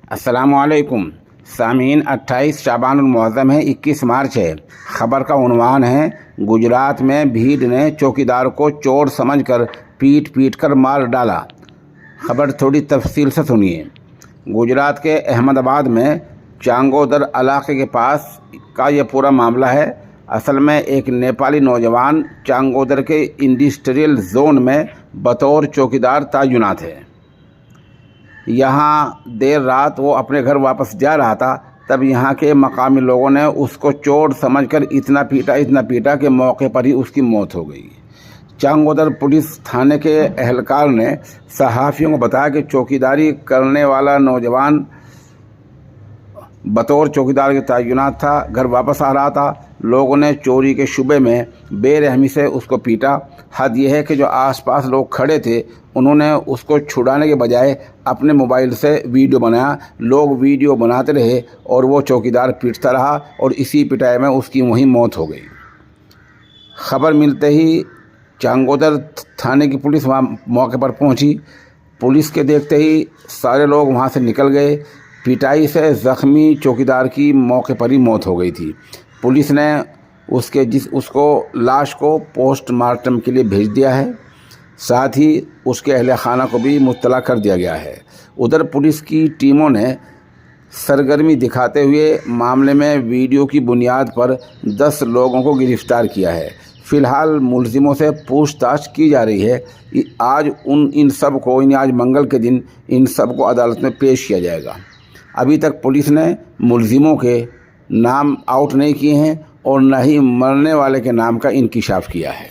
अस्सलाम वालेकुम सामीन। 28 शाबान मुअज़्ज़म है, 21 मार्च है। ख़बर का उन्वान है, गुजरात में भीड़ ने चौकीदार को चोर समझकर पीट पीट कर मार डाला। ख़बर थोड़ी तफसील से सुनिए। गुजरात के अहमदाबाद में चांगोदर इलाके के पास का ये पूरा मामला है। असल में एक नेपाली नौजवान चांगोदर के इंडस्ट्रियल जोन में बतौर चौकीदार तैनात है। यहाँ देर रात वो अपने घर वापस जा रहा था, तब यहाँ के मकामी लोगों ने उसको चोर समझकर इतना पीटा कि मौके पर ही उसकी मौत हो गई। चांगोदर पुलिस थाने के एहलकार ने सहाफ़ियों को बताया कि चौकीदारी करने वाला नौजवान बतौर चौकीदार के तैनात था, घर वापस आ रहा था। लोगों ने चोरी के शुबे में बेरहमी से उसको पीटा। हद यह है कि जो आसपास लोग खड़े थे, उन्होंने उसको छुड़ाने के बजाय अपने मोबाइल से वीडियो बनाया। लोग वीडियो बनाते रहे और वो चौकीदार पीटता रहा और इसी पिटाई में उसकी वहीं मौत हो गई। खबर मिलते ही चांगोदर थाने की पुलिस वहाँ मौके पर पहुँची। पुलिस के देखते ही सारे लोग वहाँ से निकल गए। पिटाई से ज़ख्मी चौकीदार की मौके पर ही मौत हो गई थी। पुलिस ने उसको लाश को पोस्टमार्टम के लिए भेज दिया है। साथ ही उसके अहले खाना को भी मुत्तला कर दिया गया है। उधर पुलिस की टीमों ने सरगर्मी दिखाते हुए मामले में वीडियो की बुनियाद पर 10 लोगों को गिरफ्तार किया है। फ़िलहाल मुलजिमों से पूछताछ की जा रही है। आज आज मंगल के दिन इन सब को अदालत में पेश किया जाएगा। अभी तक पुलिस ने मुलजिमों के नाम आउट नहीं किए हैं और न ही मरने वाले के नाम का इंकिशाफ किया है।